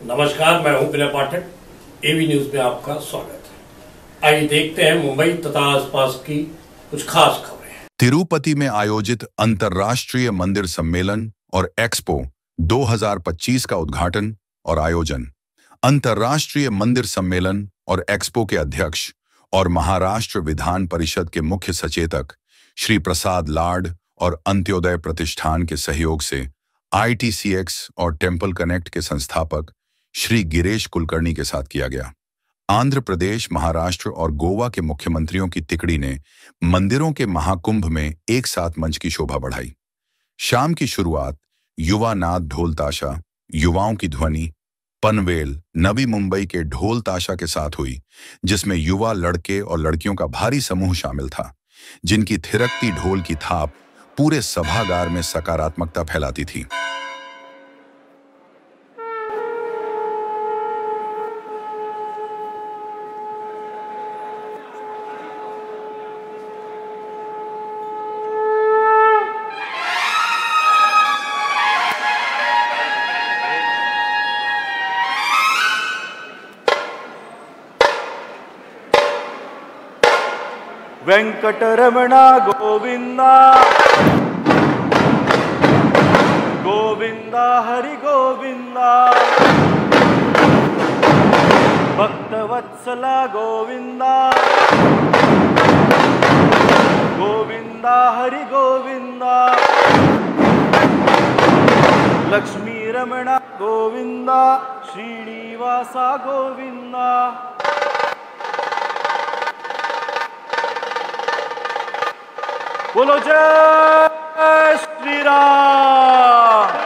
नमस्कार, मैं हूं विनय पाठक। एवी न्यूज में आपका स्वागत है। आइए देखते हैं मुंबई तथा आसपास की कुछ खास खबरें। तिरुपति में आयोजित अंतर्राष्ट्रीय मंदिर सम्मेलन और एक्सपो 2025 का उद्घाटन और आयोजन। अंतर्राष्ट्रीय मंदिर सम्मेलन और एक्सपो के अध्यक्ष और महाराष्ट्र विधान परिषद के मुख्य सचेतक श्री प्रसाद लाड और अंत्योदय प्रतिष्ठान के सहयोग से ITCX और टेम्पल कनेक्ट के संस्थापक श्री गिरीश कुलकर्णी के साथ किया गया। आंध्र प्रदेश, महाराष्ट्र और गोवा के मुख्यमंत्रियों की तिकड़ी ने मंदिरों के महाकुंभ में एक साथ मंच की शोभा बढ़ाई। शाम की शुरुआत युवा नाद ढोल ताशा, युवाओं की ध्वनि, पनवेल, नवी मुंबई के ढोल ताशा के साथ हुई, जिसमें युवा लड़के और लड़कियों का भारी समूह शामिल था, जिनकी थिरकती ढोल की थाप पूरे सभागार में सकारात्मकता फैलाती थी। वेंकटरमणा गोविंदा गोविंदा हरि गोविंदा, भक्तवत्सला गोविंदा गोविंदा हरि गोविंदा, लक्ष्मी रमणा गोविंदा श्रीनिवासा गोविंदा। बोलो जय Shri Ram.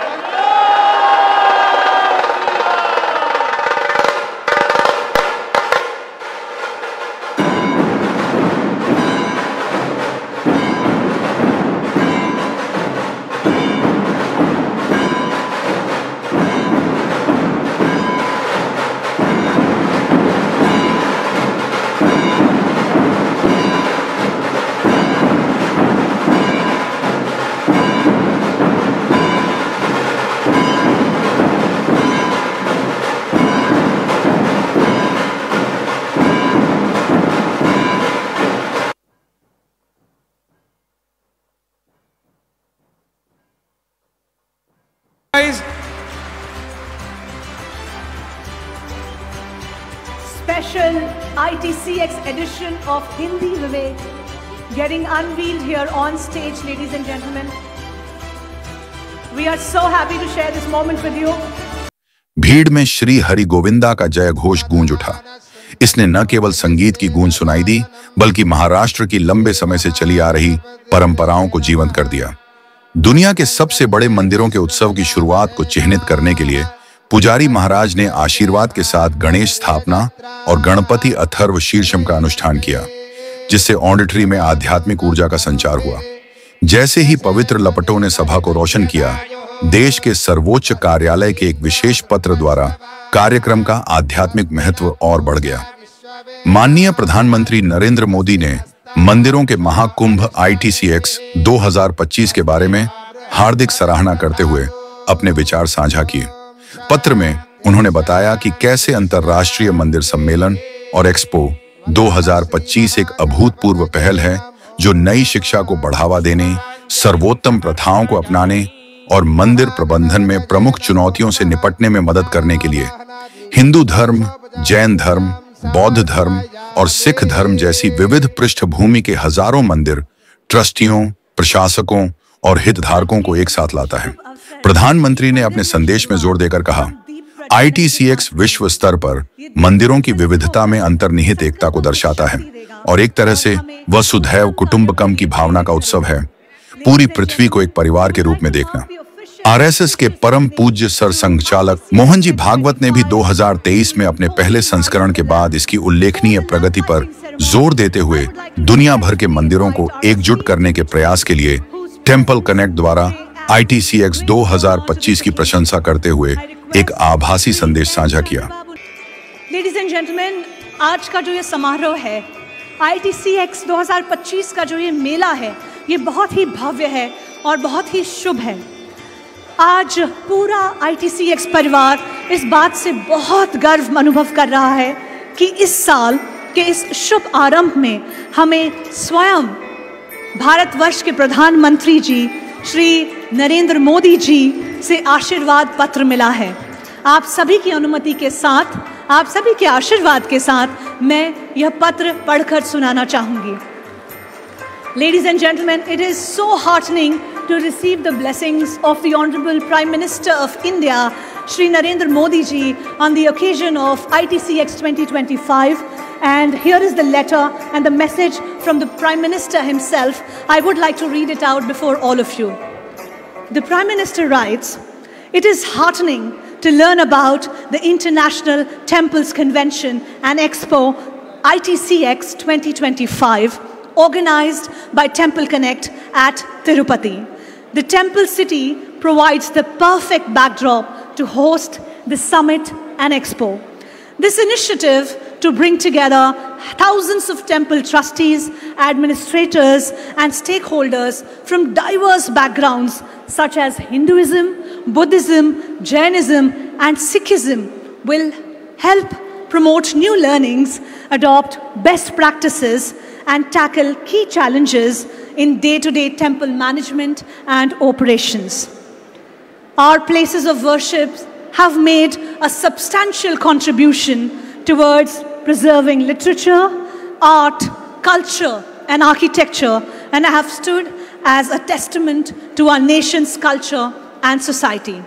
Special ITCX edition of Hindi Vivek getting unveiled here on stage, ladies and gentlemen. We are so happy to share this moment with you. भीड़ में श्री हरि गोविंदा का जय घोष गूंज उठा। इसने न केवल संगीत की गूंज सुनाई दी, बल्कि महाराष्ट्र की लंबे समय से चली आ रही परंपराओं को जीवंत कर दिया। दुनिया के सबसे बड़े मंदिरों के उत्सव की शुरुआत को चिह्नित करने के लिए पुजारी महाराज ने आशीर्वाद के साथ गणेश स्थापना और गणपति अथर्व शीर्षम का अनुष्ठान किया, जिससे ऑडिटरी में आध्यात्मिक ऊर्जा का संचार हुआ। जैसे ही पवित्र लपटों ने सभा को रोशन किया, देश के सर्वोच्च कार्यालय के एक विशेष पत्र द्वारा कार्यक्रम का आध्यात्मिक महत्व और बढ़ गया। माननीय प्रधानमंत्री नरेंद्र मोदी ने मंदिरों के महाकुंभ ITCX 2025 के बारे में हार्दिक सराहना करते हुए अपने विचार साझा किए। पत्र में उन्होंने बताया कि कैसे अंतर्राष्ट्रीय मंदिर सम्मेलन और एक्सपो 2025 एक अभूतपूर्व पहल है, जो नई शिक्षा को बढ़ावा देने, सर्वोत्तम प्रथाओं को अपनाने और मंदिर प्रबंधन में प्रमुख चुनौतियों से निपटने में मदद करने के लिए हिंदू धर्म, जैन धर्म, बौद्ध धर्म और सिख धर्म जैसी विविध पृष्ठभूमि के हजारों मंदिर, ट्रस्टियों, प्रशासकों और हितधारकों को एक साथ लाता है। प्रधानमंत्री ने अपने संदेश में जोर देकर कहा, ITCX विश्व स्तर पर मंदिरों की विविधता में अंतर्निहित एकता को दर्शाता है और एक तरह से वसुधैव कुटुंबकम की भावना का उत्सव है। पूरी पृथ्वी को एक परिवार के रूप में देखना। RSS के परम पूज्य सर संघचालक मोहन जी भागवत ने भी 2023 में अपने पहले संस्करण के बाद इसकी उल्लेखनीय प्रगति पर जोर देते हुए दुनिया भर के मंदिरों को एकजुट करने के प्रयास के लिए टेम्पल कनेक्ट द्वारा ITCX 2025 की प्रशंसा करते हुए एक आभासी संदेश साझा किया। लेडीज एंड जेंटलमैन, आज का जो ये समारोह है, ITCX 2025 का जो ये मेला है, ये बहुत ही भव्य है और बहुत ही शुभ है। आज पूरा ITCX परिवार इस बात से बहुत गर्व अनुभव कर रहा है कि इस साल के इस शुभ आरंभ में हमें स्वयं भारतवर्ष के प्रधानमंत्री जी श्री नरेंद्र मोदी जी से आशीर्वाद पत्र मिला है। आप सभी की अनुमति के साथ, आप सभी के आशीर्वाद के साथ मैं यह पत्र पढ़कर सुनाना चाहूँगी। Ladies and gentlemen, it is so heartening to receive the blessings of the Honorable Prime Minister of India, Shri Narendra Modi ji, on the occasion of ITCX 2025. And here is the letter and the message from the Prime Minister himself. I would like to read it out before all of you. The Prime Minister writes, "It is heartening to learn about the International Temples Convention and Expo ITCX 2025, organized by Temple Connect at Tirupati. The Temple City provides the perfect backdrop to host the summit and expo. This initiative to bring together thousands of temple trustees, administrators, and stakeholders from diverse backgrounds such as Hinduism, Buddhism, Jainism, and Sikhism will help promote new learnings, adopt best practices, and tackle key challenges in day-to-day temple management and operations. Our places of worship have made a substantial contribution towards preserving literature, art, culture, and architecture, and have stood as a testament to our nation's culture and society.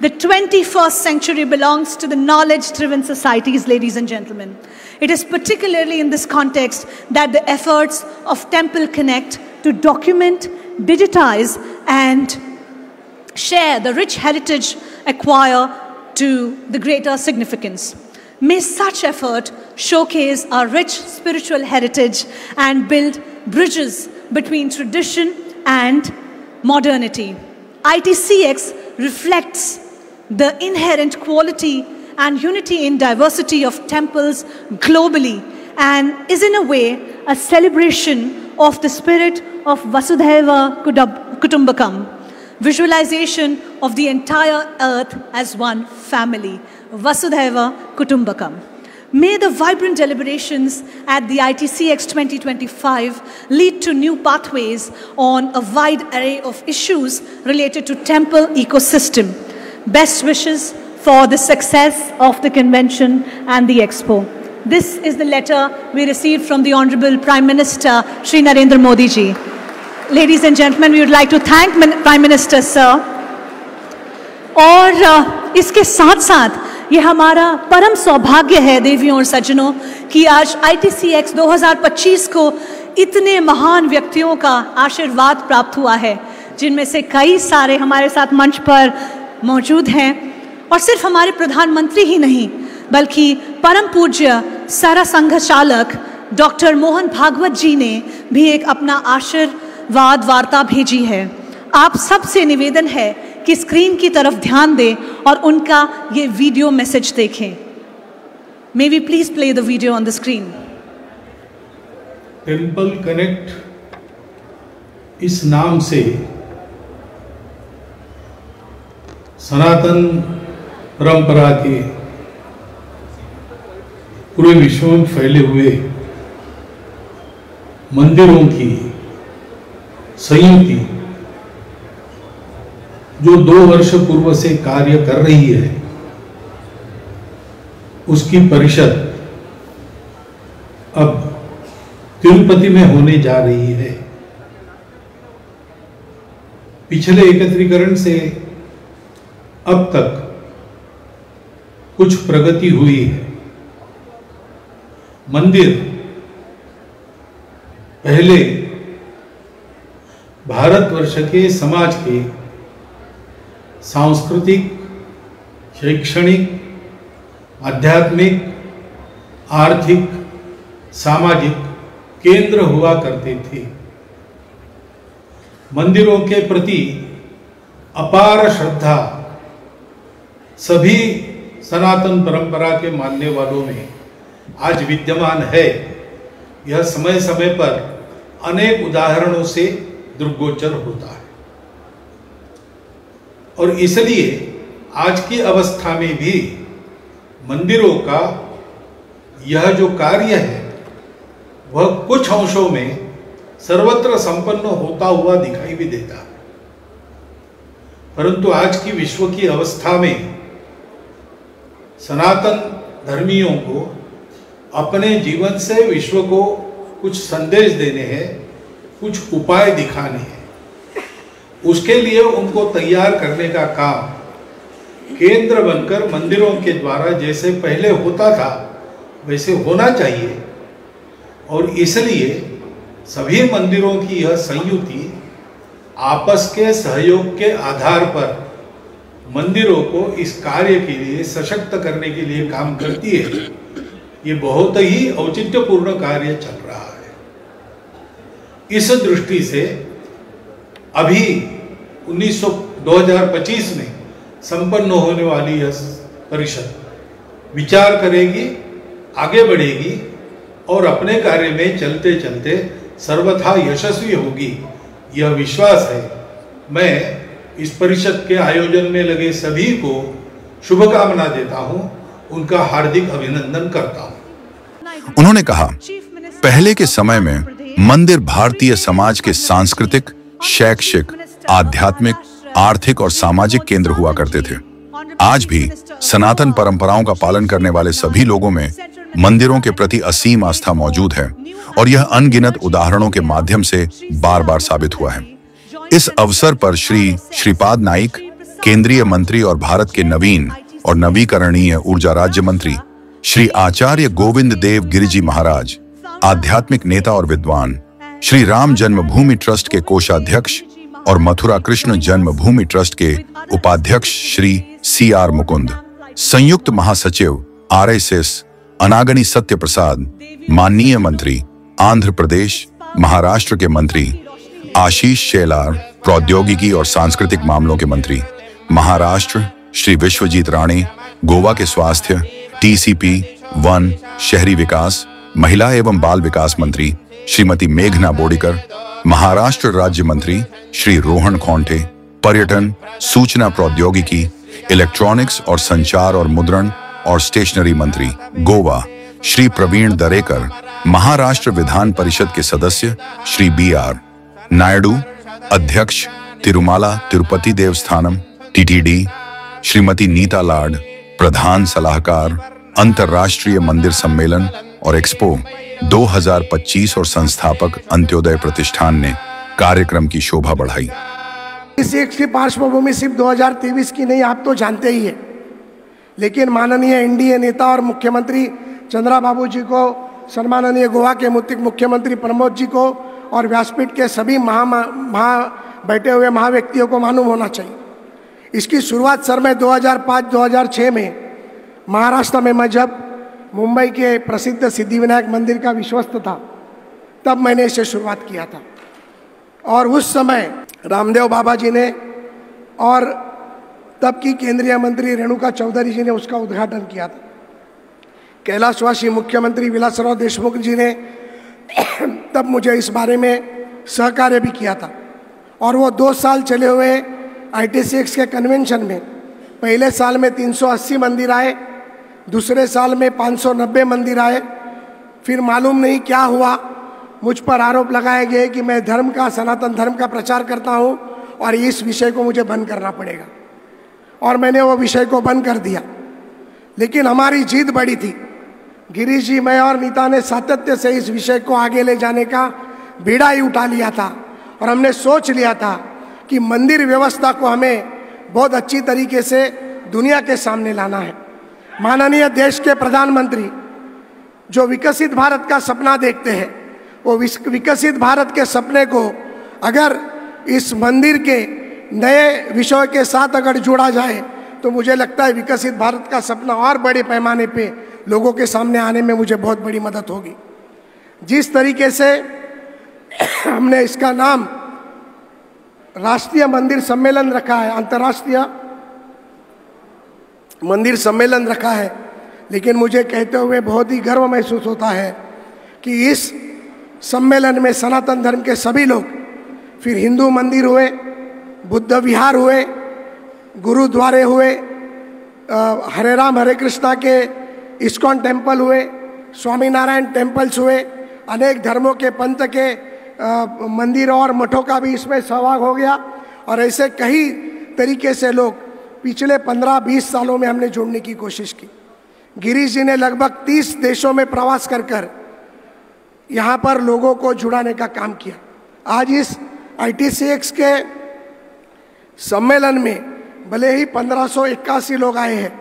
The 21st century belongs to the knowledge-driven societies, ladies and gentlemen. It is particularly in this context that the efforts of Temple Connect to document, digitize, and share the rich heritage acquire to the greater significance. May such effort showcase our rich spiritual heritage and build bridges between tradition and modernity. ITCX reflects the inherent quality and unity in diversity of temples globally and is in a way a celebration of the spirit of Vasudhaiva Kutumbakam, visualization of the entire earth as one family, Vasudhaiva Kutumbakam. May the vibrant deliberations at the ITCX 2025 lead to new pathways on a wide array of issues related to temple ecosystem. Best wishes for the success of the convention and the expo. This is the letter we received from the Honorable Prime Minister, Shri Narendra Modi ji. Ladies and gentlemen, we would like to thank Prime Minister, sir. और इसके साथ साथ ये हमारा परम सौभाग्य है देवियों और सज्जनों कि आज ITCX 2025 को इतने महान व्यक्तियों का आशीर्वाद प्राप्त हुआ है, जिनमें से कई सारे हमारे साथ मंच पर मौजूद हैं। और सिर्फ हमारे प्रधानमंत्री ही नहीं, बल्कि परम पूज्य सारा संघ चालक डॉक्टर मोहन भागवत जी ने भी एक अपना आशीर्वाद वार्ता भेजी है। आप सबसे निवेदन है कि स्क्रीन की तरफ ध्यान दें और उनका ये वीडियो मैसेज देखें। May we please play the video on the screen. Temple connect इस नाम से सनातन परंपरा के पूरे विश्व में फैले हुए मंदिरों की संयुक्ति जो 2 वर्ष पूर्व से कार्य कर रही है, उसकी परिषद अब तिरुपति में होने जा रही है। पिछले एकत्रीकरण से अब तक कुछ प्रगति हुई है। मंदिर पहले भारतवर्ष के समाज के सांस्कृतिक, शैक्षणिक, आध्यात्मिक, आर्थिक, सामाजिक केंद्र हुआ करते थे। मंदिरों के प्रति अपार श्रद्धा सभी सनातन परंपरा के मानने वालों में आज विद्यमान है। यह समय समय पर अनेक उदाहरणों से दृग्गोचर होता है और इसलिए आज की अवस्था में भी मंदिरों का यह जो कार्य है वह कुछ अंशों में सर्वत्र संपन्न होता हुआ दिखाई भी देता है। परंतु आज की विश्व की अवस्था में सनातन धर्मियों को अपने जीवन से विश्व को कुछ संदेश देने हैं, कुछ उपाय दिखाने हैं। उसके लिए उनको तैयार करने का काम केंद्र बनकर मंदिरों के द्वारा जैसे पहले होता था वैसे होना चाहिए। और इसलिए सभी मंदिरों की यह संयुति आपस के सहयोग के आधार पर मंदिरों को इस कार्य के लिए सशक्त करने के लिए काम करती है। ये बहुत ही औचित्यपूर्ण कार्य चल रहा है। इस दृष्टि से अभी 2025 में संपन्न होने वाली यह परिषद विचार करेगी, आगे बढ़ेगी और अपने कार्य में चलते चलते सर्वथा यशस्वी होगी, यह विश्वास है। मैं इस परिषद के आयोजन में लगे सभी को शुभकामना देता हूं, उनका हार्दिक अभिनंदन करता हूं। उन्होंने कहा, पहले के समय में मंदिर भारतीय समाज के सांस्कृतिक, शैक्षिक, आध्यात्मिक, आर्थिक और सामाजिक केंद्र हुआ करते थे। आज भी सनातन परंपराओं का पालन करने वाले सभी लोगों में मंदिरों के प्रति असीम आस्था मौजूद है और यह अनगिनत उदाहरणों के माध्यम से बार बार साबित हुआ है। इस अवसर पर श्री श्रीपाद नाइक, केंद्रीय मंत्री और भारत के नवीन और नवीकरणीय ऊर्जा राज्य मंत्री, श्री आचार्य गोविंद देव गिरिजी महाराज, आध्यात्मिक नेता और विद्वान, श्री राम जन्मभूमि ट्रस्ट के कोषाध्यक्ष और मथुरा कृष्ण जन्मभूमि ट्रस्ट के उपाध्यक्ष श्री CR मुकुंद, संयुक्त महासचिव RSS अनागनी सत्य प्रसाद, माननीय मंत्री आंध्र प्रदेश, महाराष्ट्र के मंत्री आशीष शेलार, प्रौद्योगिकी और सांस्कृतिक मामलों के मंत्री महाराष्ट्र, श्री विश्वजीत राणे, गोवा के स्वास्थ्य, TCP, वन, शहरी विकास, महिला एवं बाल विकास मंत्री श्रीमती मेघना बोड़ीकर, महाराष्ट्र राज्य मंत्री श्री रोहन खोंटे, पर्यटन, सूचना प्रौद्योगिकी, इलेक्ट्रॉनिक्स और संचार और मुद्रण और स्टेशनरी मंत्री गोवा श्री प्रवीण दरेकर, महाराष्ट्र विधान परिषद के सदस्य श्री BR नायडू, अध्यक्ष तिरुमाला तिरुपति देवस्थानम TTD, श्रीमती नीता लाड, प्रधान सलाहकार अंतर्राष्ट्रीय मंदिर सम्मेलन और एक्सपो 2025 और संस्थापक अंत्योदय प्रतिष्ठान ने कार्यक्रम की शोभा बढ़ाई। इस एक की पार्श्वभूमि सिर्फ 2023 की नहीं, आप तो जानते ही है, लेकिन माननीय NDA नेता और मुख्यमंत्री चंद्राबाबू जी को, सम्माननीय गोवा के मुख्यमंत्री प्रमोद जी को और व्यासपीठ के सभी बैठे हुए महाव्यक्तियों को मालूम होना चाहिए। इसकी शुरुआत सर मैं 2005-2006 में महाराष्ट्र में मैं जब मुंबई के प्रसिद्ध सिद्धिविनायक मंदिर का विश्वस्त था, तब मैंने इसे शुरुआत किया था। और उस समय रामदेव बाबा जी ने और तब की केंद्रीय मंत्री रेणुका चौधरी जी ने उसका उद्घाटन किया था। कैलाशवासी मुख्यमंत्री विलासराव देशमुख जी ने तब मुझे इस बारे में सहकार्य भी किया था। और वो 2 साल चले हुए ITCX के कन्वेंशन में पहले साल में 380 मंदिर आए, दूसरे साल में 590 मंदिर आए। फिर मालूम नहीं क्या हुआ, मुझ पर आरोप लगाए गए कि मैं धर्म का, सनातन धर्म का प्रचार करता हूं और इस विषय को मुझे बंद करना पड़ेगा। और मैंने वो विषय को बंद कर दिया। लेकिन हमारी जीत बड़ी थी। गिरीश जी, मैं और नीता ने सातत्य से इस विषय को आगे ले जाने का बीड़ा ही उठा लिया था और हमने सोच लिया था कि मंदिर व्यवस्था को हमें बहुत अच्छी तरीके से दुनिया के सामने लाना है। माननीय देश के प्रधानमंत्री जो विकसित भारत का सपना देखते हैं, वो विकसित भारत के सपने को अगर इस मंदिर के नए विषयों के साथ अगर जोड़ा जाए तो मुझे लगता है विकसित भारत का सपना और बड़े पैमाने पे लोगों के सामने आने में मुझे बहुत बड़ी मदद होगी। जिस तरीके से हमने इसका नाम राष्ट्रीय मंदिर सम्मेलन रखा है, अंतर्राष्ट्रीय मंदिर सम्मेलन रखा है, लेकिन मुझे कहते हुए बहुत ही गर्व महसूस होता है कि इस सम्मेलन में सनातन धर्म के सभी लोग, फिर हिंदू मंदिर हुए, बुद्ध विहार हुए, गुरुद्वारे हुए, हरे राम हरे कृष्णा के इस्कॉन टेम्पल हुए, स्वामीनारायण टेम्पल्स हुए, अनेक धर्मों के पंथ के मंदिरों और मठों का भी इसमें सहभाग हो गया। और ऐसे कई तरीके से लोग पिछले 15-20 सालों में हमने जोड़ने की कोशिश की। गिरीश जी ने लगभग 30 देशों में प्रवास कर यहाँ पर लोगों को जुड़ाने का काम किया। आज इस ITCX के सम्मेलन में भले ही 1581 लोग आए हैं,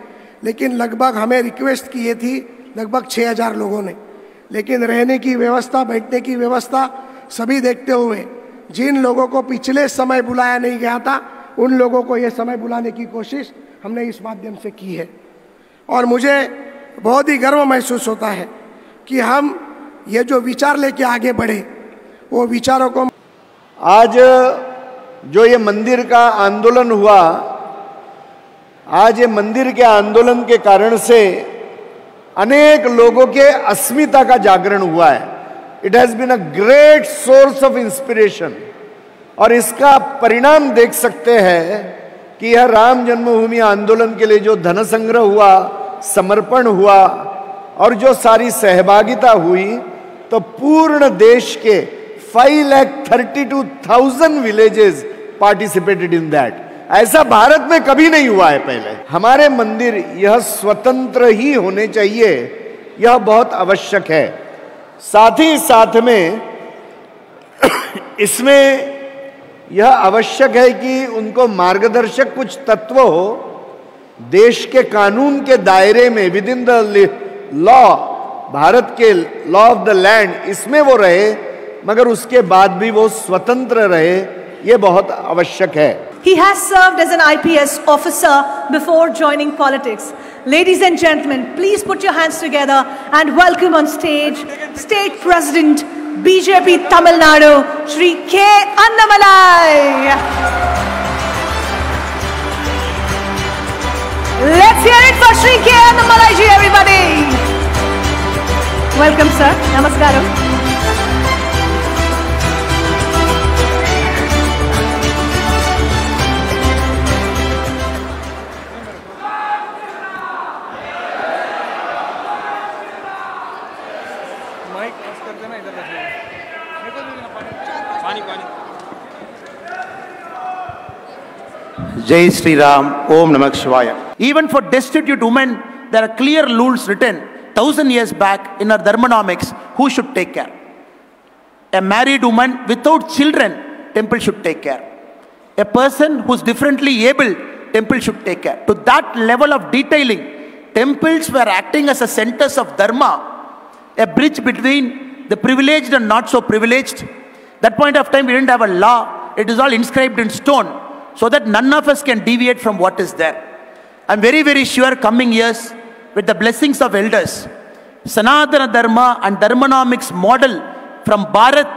लेकिन लगभग हमें रिक्वेस्ट की थी लगभग 6000 लोगों ने। लेकिन रहने की व्यवस्था, बैठने की व्यवस्था सभी देखते हुए जिन लोगों को पिछले समय बुलाया नहीं गया था, उन लोगों को ये समय बुलाने की कोशिश हमने इस माध्यम से की है। और मुझे बहुत ही गर्व महसूस होता है कि हम ये जो विचार लेके आगे बढ़े, वो विचारों को आज जो ये मंदिर का आंदोलन हुआ, आज ये मंदिर के आंदोलन के कारण से अनेक लोगों के अस्मिता का जागरण हुआ है। It has been a great source of inspiration. और इसका परिणाम देख सकते हैं कि यह राम जन्मभूमि आंदोलन के लिए जो धन संग्रह हुआ, समर्पण हुआ और जो सारी सहभागिता हुई, तो पूर्ण देश के 5,32,000 विलेजेस पार्टिसिपेटेड इन दैट। ऐसा भारत में कभी नहीं हुआ है पहले। हमारे मंदिर यह स्वतंत्र ही होने चाहिए, यह बहुत आवश्यक है। साथ ही साथ में इसमें यह आवश्यक है कि उनको मार्गदर्शक कुछ तत्व हो, देश के कानून के दायरे में, with in the law, Bharat के लॉ ऑफ द लैंड, इसमें वो रहे, मगर उसके बाद भी वो स्वतंत्र रहे, ये बहुत आवश्यक है। He has served as an IPS officer before joining politics. Ladies and gentlemen, please put your hands together and welcome on stage State President BJP Tamil Nadu, Shri K. Annamalai. Let's hear it for Shri K. Annamalai ji, everybody. Welcome, sir. Namaskaram. Jai Sri Ram, Om Namah Shivaya. Even for destitute women, there are clear rules written 1000 years back in our Dharmanomics who should take care. A married woman without children, temple should take care. A person who is differently able, temple should take care. To that level of detailing, temples were acting as a centers of Dharma, a bridge between the privileged and not so privileged. That point of time, we didn't have a law. It is all inscribed in stone, so that none of us can deviate from what is there. I'm very, very sure coming years, with the blessings of elders, Sanatana Dharma and Dharmanomics model from Bharat,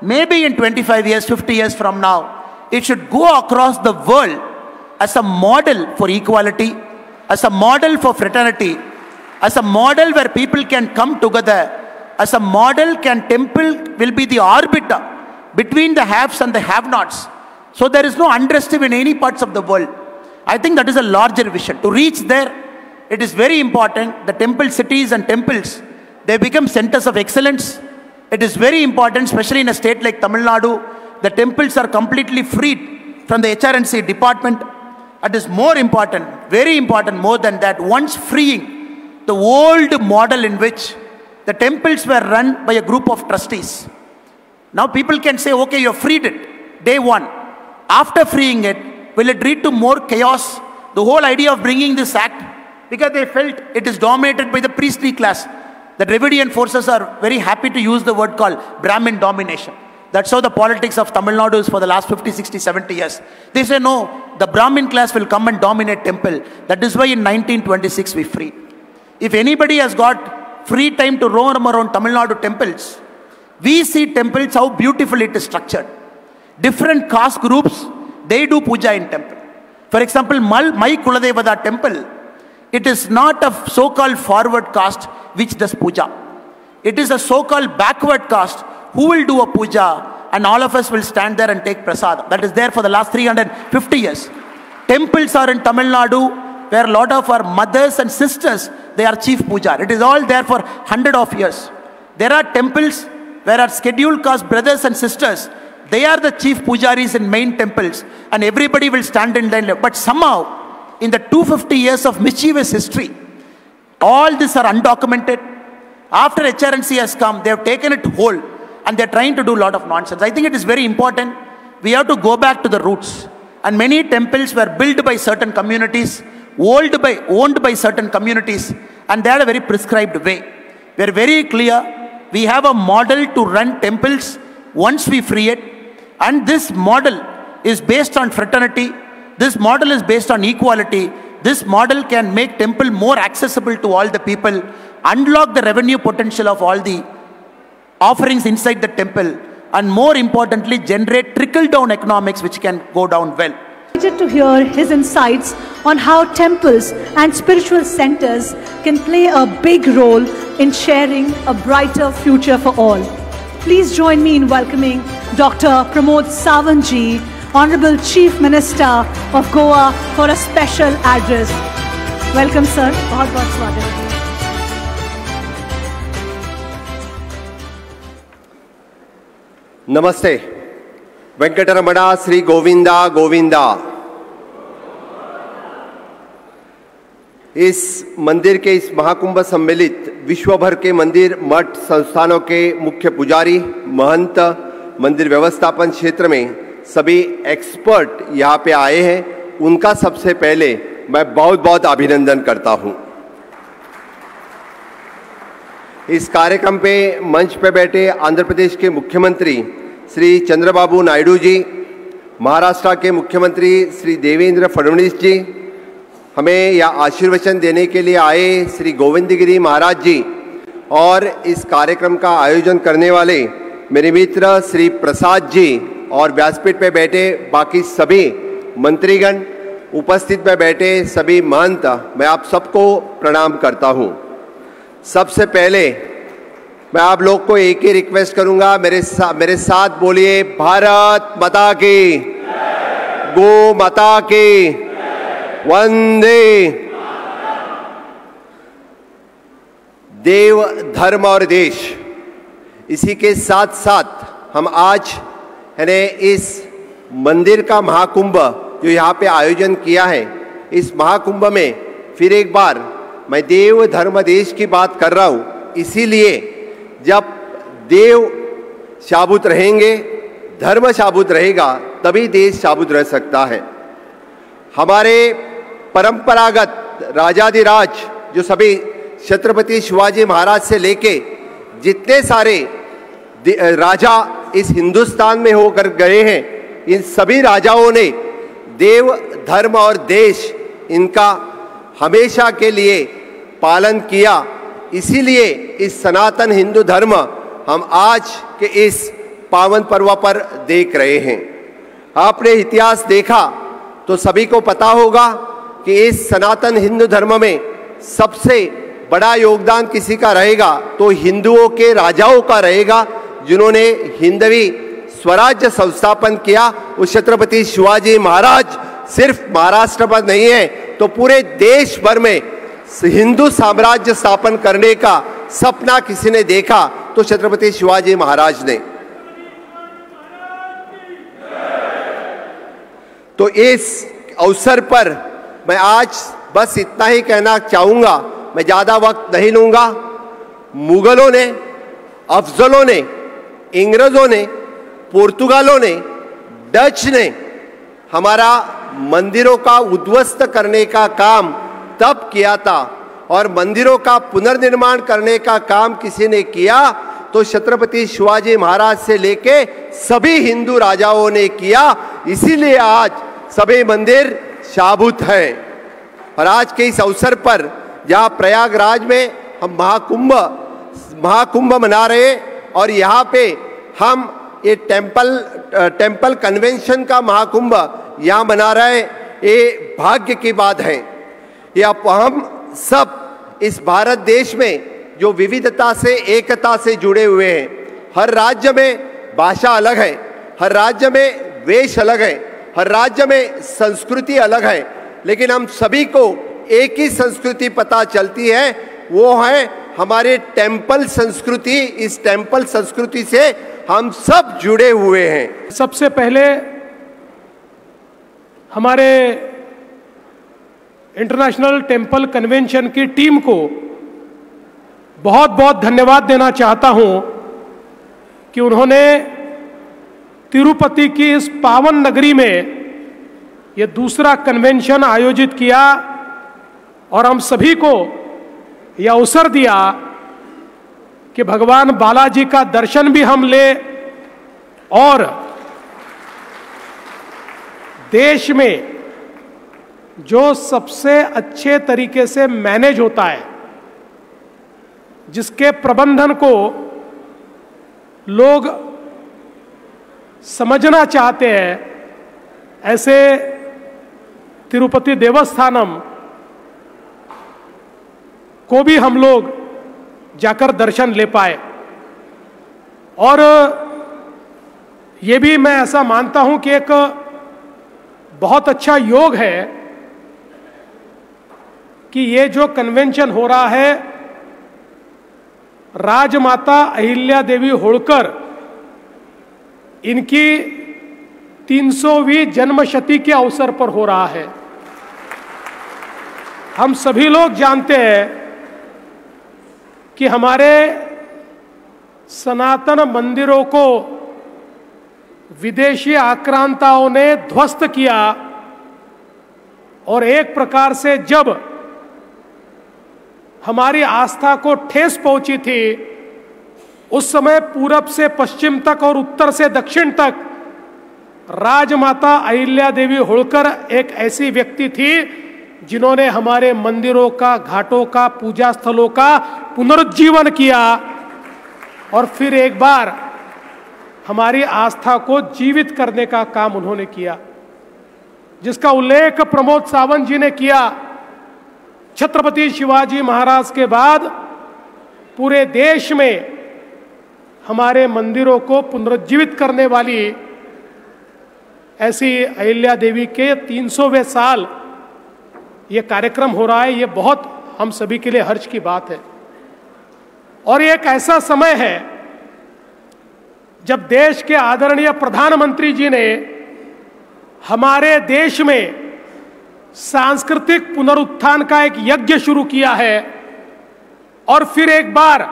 maybe in 25 years, 50 years from now, it should go across the world as a model for equality, as a model for fraternity, as a model where people can come together, as a model temple will be the arbiter between the haves and the have-nots. So there is no unrest in any parts of the world. I think that is a larger vision. To reach there, it is very important. The temple cities and temples, they become centers of excellence. It is very important, especially in a state like Tamil Nadu, the temples are completely freed from the HRNC department. It is more important, very important more than that, once freeing the old model in which the temples were run by a group of trustees. Now people can say, okay, you have freed it, day one. After freeing it, will it lead to more chaos? The whole idea of bringing this act, because they felt it is dominated by the priestly class. The Dravidian forces are very happy to use the word called Brahmin domination. That's how the politics of Tamil Nadu is for the last 50, 60, 70 years. They say, no, the Brahmin class will come and dominate temple. That is why in 1926 we freed. If anybody has got free time to roam around Tamil Nadu temples, we see temples, how beautifully it is structured. Different caste groups, they do puja in temple. For example, my Kuladevada temple, it is not a so-called forward caste which does puja. It is a so-called backward caste who will do a puja, and all of us will stand there and take prasad. That is there for the last 350 years. Temples are in Tamil Nadu where a lot of our mothers and sisters, they are chief puja. It is all there for 100 of years. There are temples where our scheduled caste brothers and sisters, they are the chief pujaris in main temples, and everybody will stand in line. But somehow, in the 250 years of mischievous history, all these are undocumented. After HRNC has come, they have taken it whole, and they are trying to do a lot of nonsense. I think it is very important. We have to go back to the roots. And many temples were built by certain communities, owned by certain communities, and they had a very prescribed way. We are very clear. We have a model to run temples once we free it. And this model is based on fraternity. This model is based on equality. This model can make temple more accessible to all the people, unlock the revenue potential of all the offerings inside the temple, and more importantly, generate trickle-down economics which can go down well. To hear his insights on how temples and spiritual centers can play a big role in sharing a brighter future for all. Please join me in welcoming Dr. Pramod Sawant ji, Honorable Chief Minister of Goa, for a special address. Welcome, sir. बहुत-बहुत स्वागत है. नमस्ते. वेंकटरमणा श्री गोविंदा गोविंदा. इस मंदिर के इस महाकुंभ सम्मिलित विश्व भर के मंदिर, मठ, संस्थानों के मुख्य पुजारी, महंत, मंदिर व्यवस्थापन क्षेत्र में सभी एक्सपर्ट यहाँ पे आए हैं. उनका सबसे पहले मैं बहुत बहुत अभिनंदन करता हूँ. इस कार्यक्रम पे मंच पे बैठे आंध्र प्रदेश के मुख्यमंत्री श्री चंद्रबाबू नायडू जी, महाराष्ट्र के मुख्यमंत्री श्री देवेंद्र फडणवीस जी, हमें यह आशीर्वचन देने के लिए आए श्री गोविंदगिरी महाराज जी, और इस कार्यक्रम का आयोजन करने वाले मेरे मित्र श्री प्रसाद जी, और व्यासपीठ पे बैठे बाकी सभी मंत्रीगण, उपस्थित में बैठे सभी महंत, मैं आप सबको प्रणाम करता हूँ. सबसे पहले मैं आप लोग को एक ही रिक्वेस्ट करूंगा, मेरे साथ बोलिए भारत माता की, गो माता की, वंदे. देव, धर्म और देश, इसी के साथ साथ हम आज इस मंदिर का महाकुंभ जो यहाँ पे आयोजन किया है, इस महाकुंभ में फिर एक बार मैं देव, धर्म, देश की बात कर रहा हूँ. इसीलिए जब देव शाबुत रहेंगे, धर्म शाबुत रहेगा, तभी देश शाबुत रह सकता है. हमारे परंपरागत राजाधिराज जो सभी छत्रपति शिवाजी महाराज से लेके जितने सारे राजा इस हिंदुस्तान में होकर गए हैं, इन सभी राजाओं ने देव, धर्म और देश इनका हमेशा के लिए पालन किया. इसीलिए इस सनातन हिंदू धर्म हम आज के इस पावन पर्व पर देख रहे हैं. आपने इतिहास देखा तो सभी को पता होगा कि इस सनातन हिंदू धर्म में सबसे बड़ा योगदान किसी का रहेगा तो हिंदुओं के राजाओं का रहेगा, जिन्होंने हिंदवी स्वराज्य संस्थापन किया. उस छत्रपति शिवाजी महाराज सिर्फ महाराष्ट्र पर नहीं है तो पूरे देश भर में हिंदू साम्राज्य स्थापन करने का सपना किसी ने देखा तो छत्रपति शिवाजी महाराज ने. तो इस अवसर पर मैं आज बस इतना ही कहना चाहूंगा, मैं ज्यादा वक्त नहीं लूंगा. मुगलों ने, अफजलों ने, इंग्रजों ने, पुर्तगालों ने, डच ने हमारा मंदिरों का उद्ध्वस्त करने का काम तब किया था, और मंदिरों का पुनर्निर्माण करने का काम किसी ने किया तो छत्रपति शिवाजी महाराज से लेके सभी हिंदू राजाओं ने किया. इसीलिए आज सभी मंदिर शाबुत हैं. और आज के इस अवसर पर जहाँ प्रयागराज में हम महाकुंभ मना रहे, और यहाँ पे हम ये टेम्पल कन्वेंशन का महाकुंभ यहाँ मना रहे, ये भाग्य की बात है. ये अब हम सब इस भारत देश में जो विविधता से, एकता से जुड़े हुए हैं, हर राज्य में भाषा अलग है, हर राज्य में वेश अलग है, हर राज्य में संस्कृति अलग है, लेकिन हम सभी को एक ही संस्कृति पता चलती है, वो है हमारे टेम्पल संस्कृति। इस टेम्पल संस्कृति से हम सब जुड़े हुए हैं। सबसे पहले हमारे इंटरनेशनल टेम्पल कन्वेंशन की टीम को बहुत बहुत धन्यवाद देना चाहता हूं कि उन्होंने तिरुपति की इस पावन नगरी में ये दूसरा कन्वेंशन आयोजित किया और हम सभी को यह अवसर दिया कि भगवान बालाजी का दर्शन भी हम ले और देश में जो सबसे अच्छे तरीके से मैनेज होता है, जिसके प्रबंधन को लोग समझना चाहते हैं, ऐसे तिरुपति देवस्थानम को भी हम लोग जाकर दर्शन ले पाए। और ये भी मैं ऐसा मानता हूं कि एक बहुत अच्छा योग है कि ये जो कन्वेंशन हो रहा है राजमाता अहिल्या देवी होळकर इनकी 300वीं जन्मशती के अवसर पर हो रहा है। हम सभी लोग जानते हैं कि हमारे सनातन मंदिरों को विदेशी आक्रांताओं ने ध्वस्त किया और एक प्रकार से जब हमारी आस्था को ठेस पहुंची थी, उस समय पूरब से पश्चिम तक और उत्तर से दक्षिण तक राजमाता अहिल्या देवी होळकर एक ऐसी व्यक्ति थी जिन्होंने हमारे मंदिरों का, घाटों का, पूजा स्थलों का पुनरुज्जीवन किया और फिर एक बार हमारी आस्था को जीवित करने का काम उन्होंने किया, जिसका उल्लेख प्रमोद सावंत जी ने किया। छत्रपति शिवाजी महाराज के बाद पूरे देश में हमारे मंदिरों को पुनरुज्जीवित करने वाली ऐसी अहिल्या देवी के 300वें साल ये कार्यक्रम हो रहा है। ये बहुत हम सभी के लिए हर्ष की बात है और ये एक ऐसा समय है जब देश के आदरणीय प्रधानमंत्री जी ने हमारे देश में सांस्कृतिक पुनरुत्थान का एक यज्ञ शुरू किया है और फिर एक बार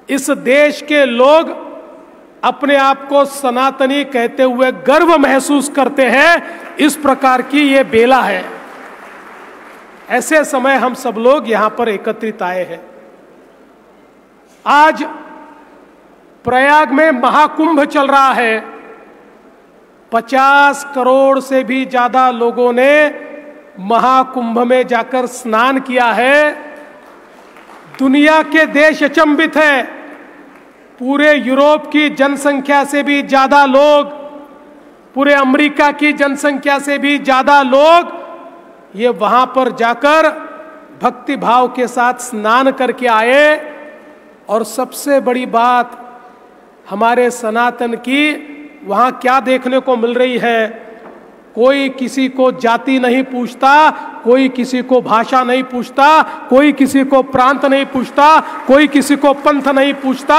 इस देश के लोग अपने आप को सनातनी कहते हुए गर्व महसूस करते हैं। इस प्रकार की ये बेला है। ऐसे समय हम सब लोग यहां पर एकत्रित आए हैं। आज प्रयाग में महाकुंभ चल रहा है। 50 करोड़ से भी ज्यादा लोगों ने महाकुंभ में जाकर स्नान किया है। दुनिया के देश अचंभित हैं। पूरे यूरोप की जनसंख्या से भी ज्यादा लोग, पूरे अमेरिका की जनसंख्या से भी ज्यादा लोग ये वहां पर जाकर भक्ति भाव के साथ स्नान करके आए। और सबसे बड़ी बात हमारे सनातन की वहां क्या देखने को मिल रही है, कोई किसी को जाति नहीं पूछता, कोई किसी को भाषा नहीं पूछता, कोई किसी को प्रांत नहीं पूछता, कोई किसी को पंथ नहीं पूछता।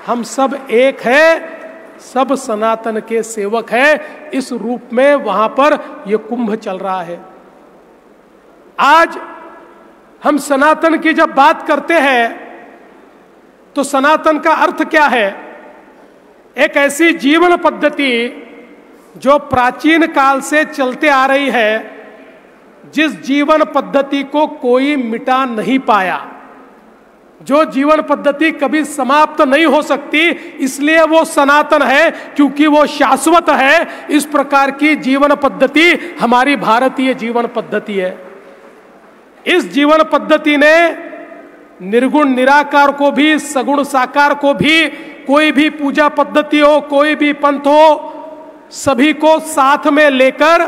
हम सब एक है, सब सनातन के सेवक है। इस रूप में वहां पर यह कुंभ चल रहा है। आज हम सनातन की जब बात करते हैं तो सनातन का अर्थ क्या है? एक ऐसी जीवन पद्धति जो प्राचीन काल से चलते आ रही है, जिस जीवन पद्धति को कोई मिटा नहीं पाया, जो जीवन पद्धति कभी समाप्त नहीं हो सकती, इसलिए वो सनातन है, क्योंकि वो शाश्वत है। इस प्रकार की जीवन पद्धति हमारी भारतीय जीवन पद्धति है। इस जीवन पद्धति ने निर्गुण निराकार को भी, सगुण साकार को भी, कोई भी पूजा पद्धति हो, कोई भी पंथ हो, सभी को साथ में लेकर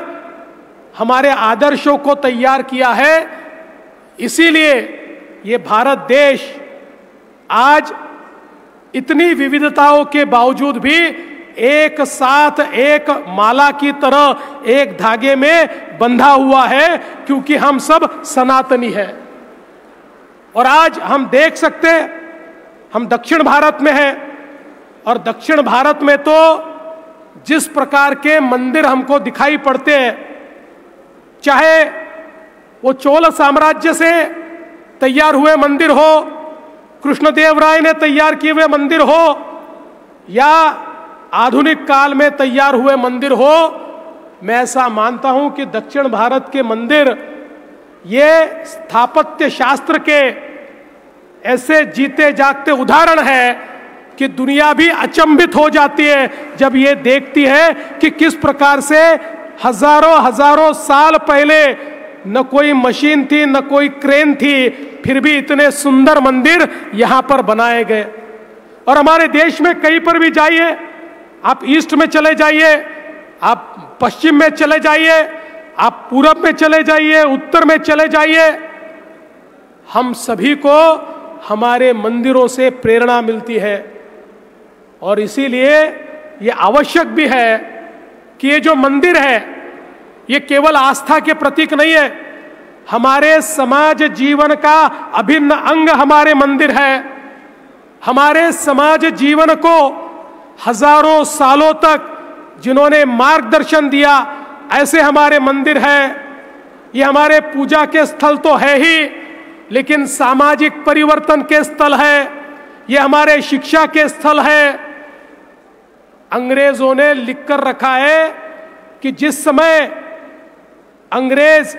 हमारे आदर्शों को तैयार किया है। इसीलिए ये भारत देश आज इतनी विविधताओं के बावजूद भी एक साथ एक माला की तरह एक धागे में बंधा हुआ है, क्योंकि हम सब सनातनी हैं। और आज हम देख सकते हैं, हम दक्षिण भारत में हैं, और दक्षिण भारत में तो जिस प्रकार के मंदिर हमको दिखाई पड़ते हैं, चाहे वो चोल साम्राज्य से तैयार हुए मंदिर हो, कृष्णदेव राय ने तैयार किए हुए मंदिर हो, या आधुनिक काल में तैयार हुए मंदिर हो, मैं ऐसा मानता हूं कि दक्षिण भारत के मंदिर ये स्थापत्य शास्त्र के ऐसे जीते जागते उदाहरण है कि दुनिया भी अचंभित हो जाती है जब ये देखती है कि किस प्रकार से हजारों हजारों साल पहले न कोई मशीन थी, न कोई क्रेन थी, फिर भी इतने सुंदर मंदिर यहां पर बनाए गए। और हमारे देश में कहीं पर भी जाइए, आप ईस्ट में चले जाइए, आप पश्चिम में चले जाइए, आप पूरब में चले जाइए, उत्तर में चले जाइए, हम सभी को हमारे मंदिरों से प्रेरणा मिलती है। और इसीलिए ये आवश्यक भी है कि ये जो मंदिर है ये केवल आस्था के प्रतीक नहीं है, हमारे समाज जीवन का अभिन्न अंग हमारे मंदिर है। हमारे समाज जीवन को हजारों सालों तक जिन्होंने मार्गदर्शन दिया, ऐसे हमारे मंदिर है। ये हमारे पूजा के स्थल तो है ही, लेकिन सामाजिक परिवर्तन के स्थल है, ये हमारे शिक्षा के स्थल है। अंग्रेजों ने लिखकर रखा है कि जिस समय अंग्रेज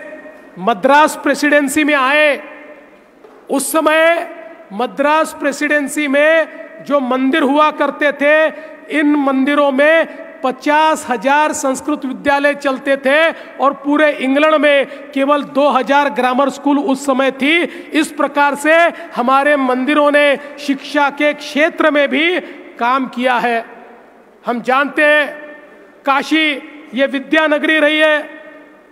मद्रास प्रेसिडेंसी में आए, उस समय मद्रास प्रेसिडेंसी में जो मंदिर हुआ करते थे, इन मंदिरों में 50,000 संस्कृत विद्यालय चलते थे, और पूरे इंग्लैंड में केवल 2,000 ग्रामर स्कूल उस समय थी। इस प्रकार से हमारे मंदिरों ने शिक्षा के क्षेत्र में भी काम किया है। हम जानते हैं काशी ये विद्या नगरी रही है।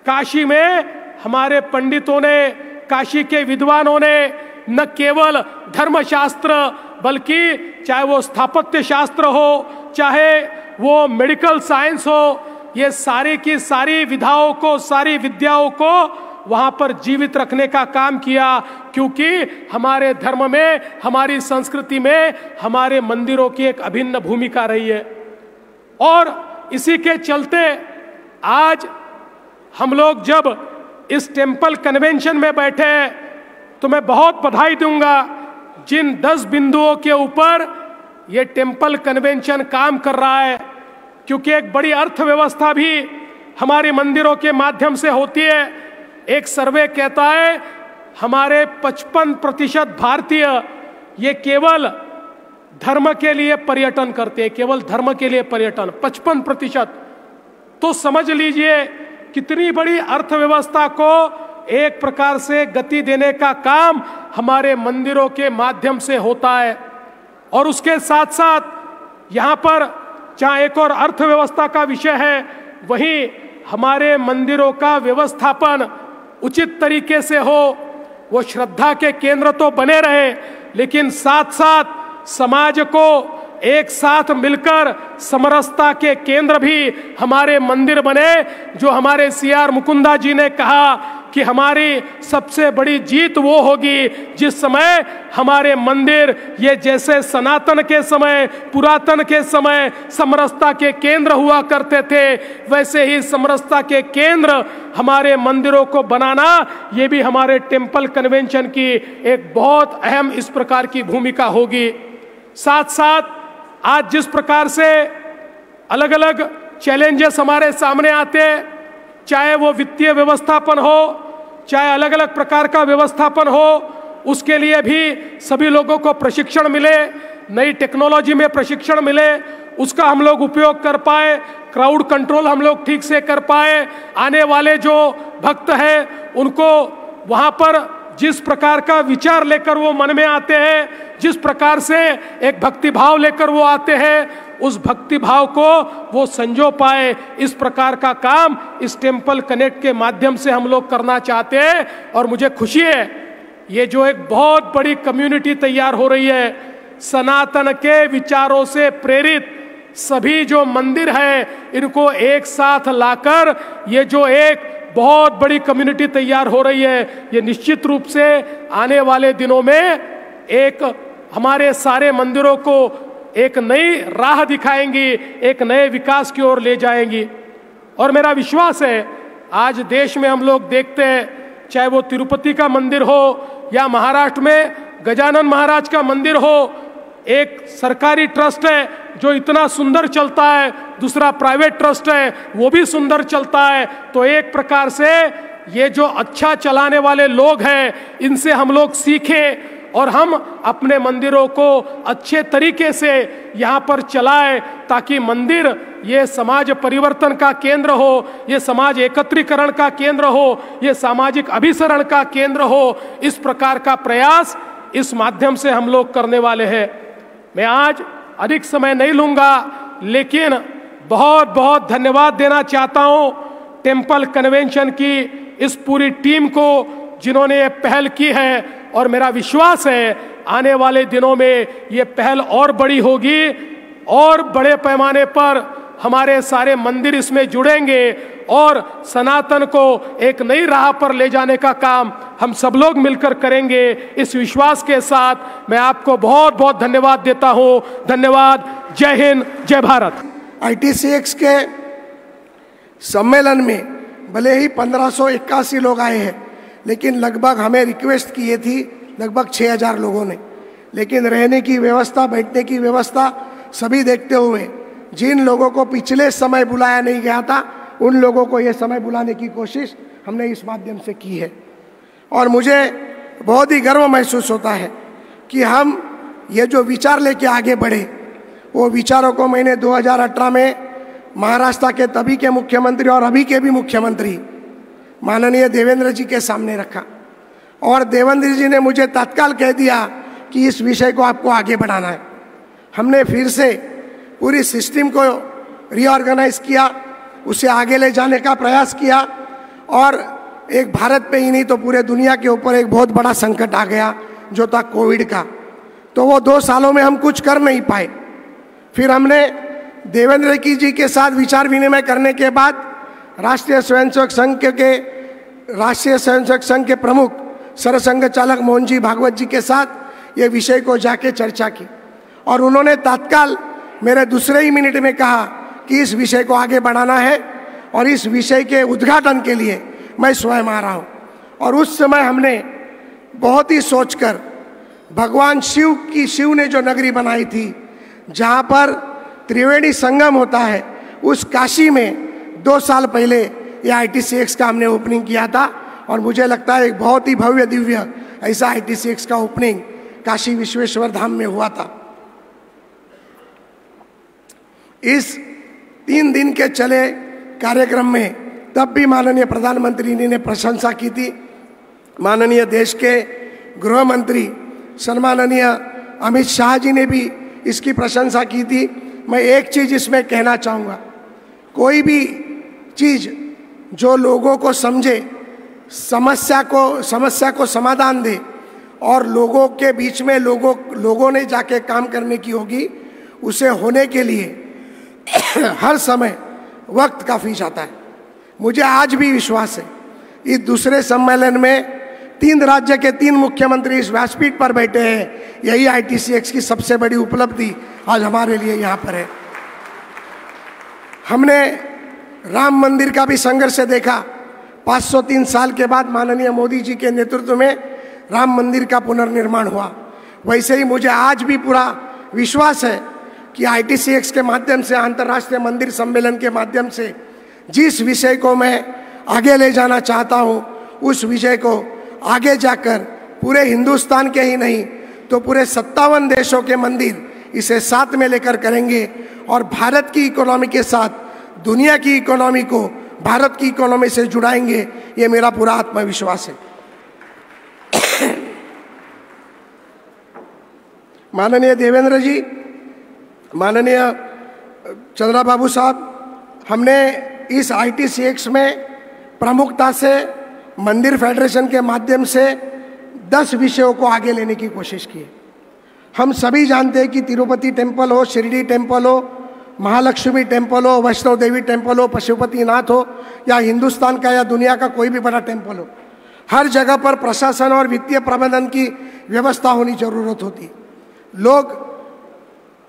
काशी में हमारे पंडितों ने, काशी के विद्वानों ने न केवल धर्मशास्त्र, बल्कि चाहे वो स्थापत्य शास्त्र हो, चाहे वो मेडिकल साइंस हो, ये सारी की सारी विधाओं को, सारी विद्याओं को वहां पर जीवित रखने का काम किया, क्योंकि हमारे धर्म में, हमारी संस्कृति में हमारे मंदिरों की एक अभिन्न भूमिका रही है। और इसी के चलते आज हम लोग जब इस टेम्पल कन्वेंशन में बैठे हैं, तो मैं बहुत बधाई दूंगा जिन 10 बिंदुओं के ऊपर ये टेम्पल कन्वेंशन काम कर रहा है, क्योंकि एक बड़ी अर्थव्यवस्था भी हमारे मंदिरों के माध्यम से होती है। एक सर्वे कहता है हमारे 55% भारतीय ये केवल धर्म के लिए पर्यटन करते हैं, केवल धर्म के लिए पर्यटन 55%। तो समझ लीजिए कितनी बड़ी अर्थव्यवस्था को एक प्रकार से गति देने का काम हमारे मंदिरों के माध्यम से होता है। और उसके साथ साथ यहाँ पर जहाँ एक और अर्थव्यवस्था का विषय है, वहीं हमारे मंदिरों का व्यवस्थापन उचित तरीके से हो, वो श्रद्धा के केंद्र तो बने रहे, लेकिन साथ साथ समाज को एक साथ मिलकर समरसता के केंद्र भी हमारे मंदिर बने। जो हमारे CR मुकुंदा जी ने कहा कि हमारी सबसे बड़ी जीत वो होगी जिस समय हमारे मंदिर ये जैसे सनातन के समय, पुरातन के समय समरसता के केंद्र हुआ करते थे, वैसे ही समरसता के केंद्र हमारे मंदिरों को बनाना, ये भी हमारे टेम्पल कन्वेंशन की एक बहुत अहम इस प्रकार की भूमिका होगी। साथ साथ आज जिस प्रकार से अलग अलग चैलेंजेस हमारे सामने आते हैं, चाहे वो वित्तीय व्यवस्थापन हो, चाहे अलग अलग प्रकार का व्यवस्थापन हो, उसके लिए भी सभी लोगों को प्रशिक्षण मिले, नई टेक्नोलॉजी में प्रशिक्षण मिले, उसका हम लोग उपयोग कर पाए, क्राउड कंट्रोल हम लोग ठीक से कर पाए, आने वाले जो भक्त हैं उनको वहाँ पर जिस प्रकार का विचार लेकर वो मन में आते हैं, जिस प्रकार से एक भक्ति भाव लेकर वो आते हैं, उस भक्ति भाव को वो संजो पाए, इस प्रकार का काम इस टेम्पल कनेक्ट के माध्यम से हम लोग करना चाहते हैं। और मुझे खुशी है ये जो एक बहुत बड़ी कम्युनिटी तैयार हो रही है, सनातन के विचारों से प्रेरित सभी जो मंदिर हैं इनको एक साथ लाकर ये जो एक बहुत बड़ी कम्युनिटी तैयार हो रही है, ये निश्चित रूप से आने वाले दिनों में एक हमारे सारे मंदिरों को एक नई राह दिखाएंगी, एक नए विकास की ओर ले जाएंगी। और मेरा विश्वास है आज देश में हम लोग देखते हैं, चाहे वो तिरुपति का मंदिर हो या महाराष्ट्र में गजानन महाराज का मंदिर हो, एक सरकारी ट्रस्ट है जो इतना सुंदर चलता है, दूसरा प्राइवेट ट्रस्ट है वो भी सुंदर चलता है। तो एक प्रकार से ये जो अच्छा चलाने वाले लोग हैं इनसे हम लोग सीखें और हम अपने मंदिरों को अच्छे तरीके से यहाँ पर चलाएं, ताकि मंदिर ये समाज परिवर्तन का केंद्र हो, ये समाज एकत्रीकरण का केंद्र हो, ये सामाजिक अभिसरण का केंद्र हो। इस प्रकार का प्रयास इस माध्यम से हम लोग करने वाले हैं। मैं आज अधिक समय नहीं लूंगा, लेकिन बहुत बहुत धन्यवाद देना चाहता हूं टेम्पल कन्वेंशन की इस पूरी टीम को जिन्होंने ये पहल की है। और मेरा विश्वास है आने वाले दिनों में ये पहल और बड़ी होगी और बड़े पैमाने पर हमारे सारे मंदिर इसमें जुड़ेंगे और सनातन को एक नई राह पर ले जाने का काम हम सब लोग मिलकर करेंगे। इस विश्वास के साथ मैं आपको बहुत बहुत धन्यवाद देता हूं। धन्यवाद। जय हिंद, जय भारत। ITCX के सम्मेलन में भले ही 1581 लोग आए हैं, लेकिन लगभग हमें रिक्वेस्ट की थी लगभग 6000 लोगों ने, लेकिन रहने की व्यवस्था, बैठने की व्यवस्था सभी देखते हुए जिन लोगों को पिछले समय बुलाया नहीं गया था उन लोगों को ये समय बुलाने की कोशिश हमने इस माध्यम से की है। और मुझे बहुत ही गर्व महसूस होता है कि हम ये जो विचार लेके आगे बढ़े, वो विचारों को मैंने 2018 में महाराष्ट्र के तभी के मुख्यमंत्री और अभी के भी मुख्यमंत्री माननीय देवेंद्र जी के सामने रखा, और देवेंद्र जी ने मुझे तत्काल कह दिया कि इस विषय को आपको आगे बढ़ाना है। हमने फिर से पूरी सिस्टम को रीऑर्गेनाइज किया, उसे आगे ले जाने का प्रयास किया, और एक भारत पे ही नहीं तो पूरे दुनिया के ऊपर एक बहुत बड़ा संकट आ गया जो था कोविड का। तो वो 2 सालों में हम कुछ कर नहीं पाए। फिर हमने देवेंद्र जी के साथ विचार विनिमय करने के बाद राष्ट्रीय स्वयंसेवक संघ के प्रमुख सरसंघ चालक मोहन जी भागवत जी के साथ ये विषय को जाके चर्चा की, और उन्होंने तत्काल मेरे दूसरे ही मिनट में कहा कि इस विषय को आगे बढ़ाना है और इस विषय के उद्घाटन के लिए मैं स्वयं आ रहा हूँ। और उस समय हमने बहुत ही सोचकर भगवान शिव ने जो नगरी बनाई थी जहाँ पर त्रिवेणी संगम होता है, उस काशी में 2 साल पहले ये ITCX का हमने ओपनिंग किया था, और मुझे लगता है एक बहुत ही भव्य दिव्य ऐसा ITCX का ओपनिंग काशी विश्वेश्वर धाम में हुआ था। इस 3 दिन के चले कार्यक्रम में तब भी माननीय प्रधानमंत्री ने प्रशंसा की थी। माननीय देश के गृह मंत्री सम्माननीय अमित शाह जी ने भी इसकी प्रशंसा की थी। मैं एक चीज़ इसमें कहना चाहूँगा, कोई भी चीज़ जो लोगों को समझे, समस्या को समाधान दे और लोगों के बीच में लोगों ने जाके काम करने की होगी, उसे होने के लिए हर समय वक्त काफ़ी जाता है। मुझे आज भी विश्वास है इस दूसरे सम्मेलन में 3 राज्य के 3 मुख्यमंत्री इस व्यासपीठ पर बैठे हैं। यही ITCX की सबसे बड़ी उपलब्धि आज हमारे लिए यहाँ पर है। हमने राम मंदिर का भी संघर्ष देखा। 503 साल के बाद माननीय मोदी जी के नेतृत्व में राम मंदिर का पुनर्निर्माण हुआ। वैसे ही मुझे आज भी पूरा विश्वास है कि ITCX के माध्यम से, अंतर्राष्ट्रीय मंदिर सम्मेलन के माध्यम से जिस विषय को मैं आगे ले जाना चाहता हूँ, उस विषय को आगे जाकर पूरे हिंदुस्तान के ही नहीं तो पूरे 57 देशों के मंदिर इसे साथ में लेकर करेंगे, और भारत की इकोनॉमी के साथ दुनिया की इकोनॉमी को भारत की इकोनॉमी से जुड़ाएंगे। ये मेरा पूरा आत्मविश्वास है। माननीय देवेंद्र जी, माननीय चंद्रबाबू साहब, हमने इस ITCX में प्रमुखता से मंदिर फेडरेशन के माध्यम से 10 विषयों को आगे लेने की कोशिश की है। हम सभी जानते हैं कि तिरुपति टेम्पल हो, शिरडी टेम्पल हो, महालक्ष्मी टेम्पल हो, वैष्णो देवी टेम्पल हो, पशुपतिनाथ हो, या हिंदुस्तान का या दुनिया का कोई भी बड़ा टेम्पल हो, हर जगह पर प्रशासन और वित्तीय प्रबंधन की व्यवस्था होनी जरूरत होती। लोग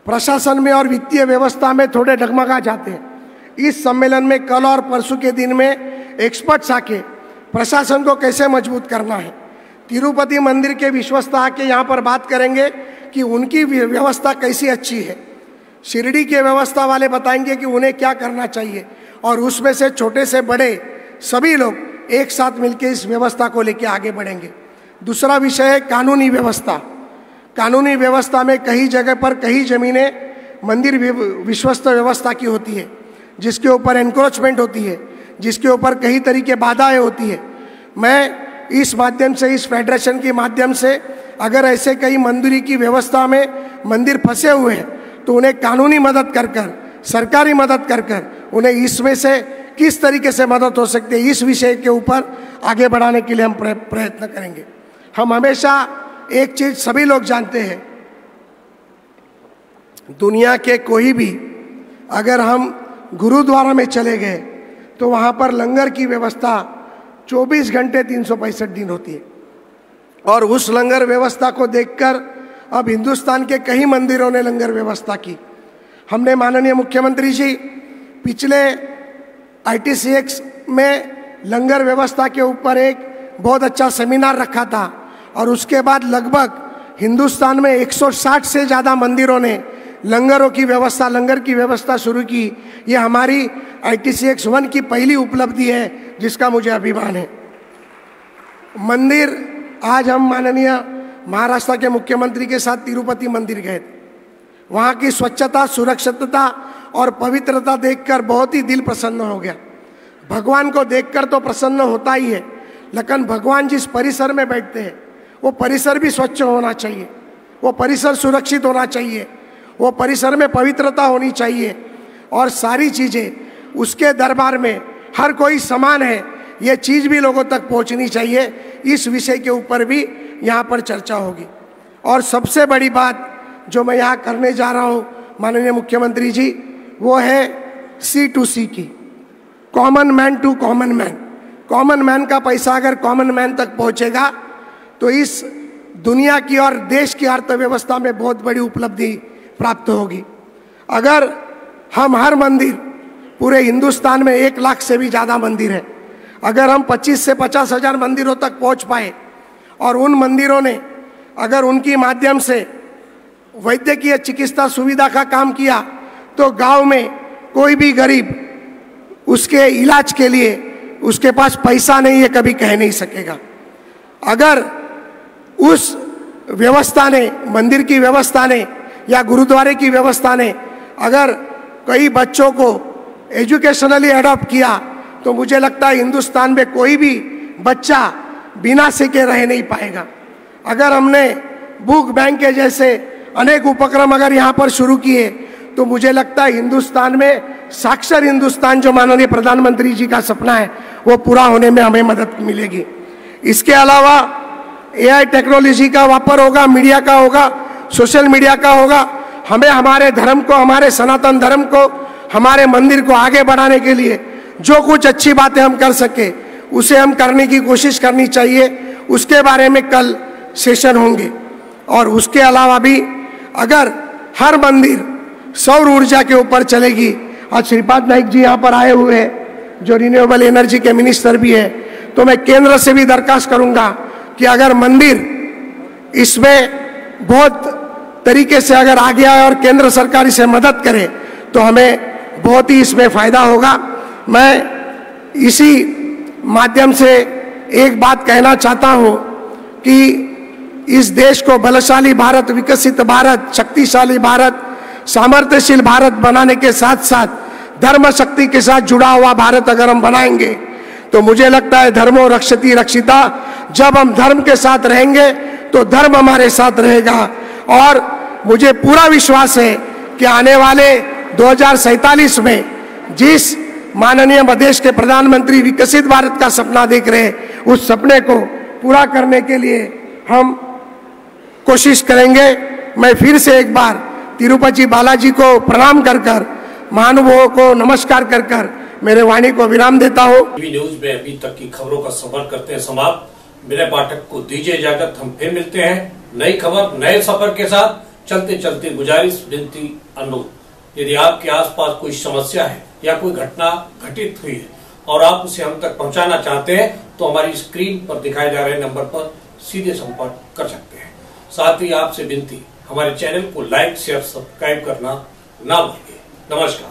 प्रशासन में और वित्तीय व्यवस्था में थोड़े डगमगा जाते हैं। इस सम्मेलन में कल और परसों के दिन में एक्सपर्ट्स आके प्रशासन को कैसे मजबूत करना है, तिरुपति मंदिर के विश्वस्त आके यहाँ पर बात करेंगे कि उनकी व्यवस्था कैसी अच्छी है, शिरडी के व्यवस्था वाले बताएंगे कि उन्हें क्या करना चाहिए, और उसमें से छोटे से बड़े सभी लोग एक साथ मिलकर इस व्यवस्था को लेकर आगे बढ़ेंगे। दूसरा विषय है कानूनी व्यवस्था। कानूनी व्यवस्था में कई जगह पर कई जमीनें मंदिर विश्वस्त व्यवस्था की होती है, जिसके ऊपर एनक्रोचमेंट होती है, जिसके ऊपर कई तरीके बाधाएं होती है। मैं इस माध्यम से, इस फेडरेशन के माध्यम से, अगर ऐसे कई मंदिर की व्यवस्था में मंदिर फंसे हुए हैं तो उन्हें कानूनी मदद कर कर, सरकारी मदद कर कर उन्हें इसमें से किस तरीके से मदद हो सकती है, इस विषय के ऊपर आगे बढ़ाने के लिए हम प्रयत्न करेंगे। हम हमेशा एक चीज सभी लोग जानते हैं, दुनिया के कोई भी अगर हम गुरुद्वारा में चले गए तो वहाँ पर लंगर की व्यवस्था 24 घंटे 365 दिन होती है। और उस लंगर व्यवस्था को देखकर अब हिंदुस्तान के कई मंदिरों ने लंगर व्यवस्था की। हमने माननीय मुख्यमंत्री जी पिछले ITCX में लंगर व्यवस्था के ऊपर एक बहुत अच्छा सेमिनार रखा था, और उसके बाद लगभग हिंदुस्तान में 160 से ज़्यादा मंदिरों ने लंगर की व्यवस्था शुरू की। ये हमारी ITCX 1 की पहली उपलब्धि है, जिसका मुझे अभिमान है। मंदिर, आज हम माननीय महाराष्ट्र के मुख्यमंत्री के साथ तिरुपति मंदिर गए थे। वहाँ की स्वच्छता, सुरक्षितता और पवित्रता देखकर बहुत ही दिल प्रसन्न हो गया। भगवान को देखकर तो प्रसन्न होता ही है, लेकिन भगवान जिस परिसर में बैठते हैं वो परिसर भी स्वच्छ होना चाहिए, वो परिसर सुरक्षित होना चाहिए, वो परिसर में पवित्रता होनी चाहिए, और सारी चीज़ें उसके दरबार में हर कोई समान है, ये चीज़ भी लोगों तक पहुंचनी चाहिए। इस विषय के ऊपर भी यहाँ पर चर्चा होगी। और सबसे बड़ी बात जो मैं यहाँ करने जा रहा हूँ माननीय मुख्यमंत्री जी, वो है C2C की, common man to common man. Common man का पैसा अगर कॉमन मैन तक पहुँचेगा तो इस दुनिया की और देश की अर्थव्यवस्था में बहुत बड़ी उपलब्धि प्राप्त होगी। अगर हम हर मंदिर, पूरे हिंदुस्तान में 1 लाख से भी ज़्यादा मंदिर है, अगर हम 25 से 50 हज़ार मंदिरों तक पहुंच पाए, और उन मंदिरों ने अगर उनकी माध्यम से वैद्यकीय चिकित्सा सुविधा का काम किया, तो गांव में कोई भी गरीब उसके इलाज के लिए उसके पास पैसा नहीं है कभी कह नहीं सकेगा। अगर उस व्यवस्था ने, मंदिर की व्यवस्था ने या गुरुद्वारे की व्यवस्था ने अगर कई बच्चों को एजुकेशनली अडॉप्ट किया, तो मुझे लगता है हिंदुस्तान में कोई भी बच्चा बिना सीखे रह नहीं पाएगा। अगर हमने बुक बैंक के जैसे अनेक उपक्रम अगर यहाँ पर शुरू किए, तो मुझे लगता है हिंदुस्तान में साक्षर हिंदुस्तान जो माननीय प्रधानमंत्री जी का सपना है, वो पूरा होने में हमें मदद मिलेगी। इसके अलावा AI टेक्नोलॉजी का वापर होगा, मीडिया का होगा, सोशल मीडिया का होगा। हमें हमारे धर्म को, हमारे सनातन धर्म को, हमारे मंदिर को आगे बढ़ाने के लिए जो कुछ अच्छी बातें हम कर सके उसे हम करने की कोशिश करनी चाहिए। उसके बारे में कल सेशन होंगे। और उसके अलावा भी अगर हर मंदिर सौर ऊर्जा के ऊपर चलेगी, आज श्रीपाद नाइक जी यहाँ पर आए हुए हैं जो रिन्यूएबल एनर्जी के मिनिस्टर भी है, तो मैं केंद्र से भी दरखास्त करूँगा कि अगर मंदिर इसमें बहुत तरीके से अगर आगे आए और केंद्र सरकार इसे मदद करे, तो हमें बहुत ही इसमें फायदा होगा। मैं इसी माध्यम से एक बात कहना चाहता हूँ कि इस देश को बलशाली भारत, विकसित भारत, शक्तिशाली भारत, सामर्थ्यशील भारत बनाने के साथ साथ धर्म शक्ति के साथ जुड़ा हुआ भारत अगर हम बनाएंगे, तो मुझे लगता है धर्मो रक्षति रक्षिता। जब हम धर्म के साथ रहेंगे तो धर्म हमारे साथ रहेगा। और मुझे पूरा विश्वास है कि आने वाले 2047 में जिस माननीय देश के प्रधानमंत्री विकसित भारत का सपना देख रहे हैं, उस सपने को पूरा करने के लिए हम कोशिश करेंगे। मैं फिर से एक बार तिरुपति बालाजी को प्रणाम कर कर महानुभावों को नमस्कार कर कर मेरे वाणी को विराम देता हूँ। टीवी न्यूज में अभी तक की खबरों का सफर करते हैं समाप्त। मेरे पाठक को दीजिए इजाजत, हम फिर मिलते हैं नई खबर नए सफर के साथ। चलते चलते गुजारिश, विनती, अनुरोध, यदि आपके आसपास कोई समस्या है या कोई घटना घटित हुई है और आप उसे हम तक पहुंचाना चाहते हैं तो हमारी स्क्रीन पर दिखाए जा रहे नंबर पर सीधे संपर्क कर सकते हैं। साथ ही आपसे विनती, हमारे चैनल को लाइक शेयर सब्सक्राइब करना ना भूलिए। नमस्कार।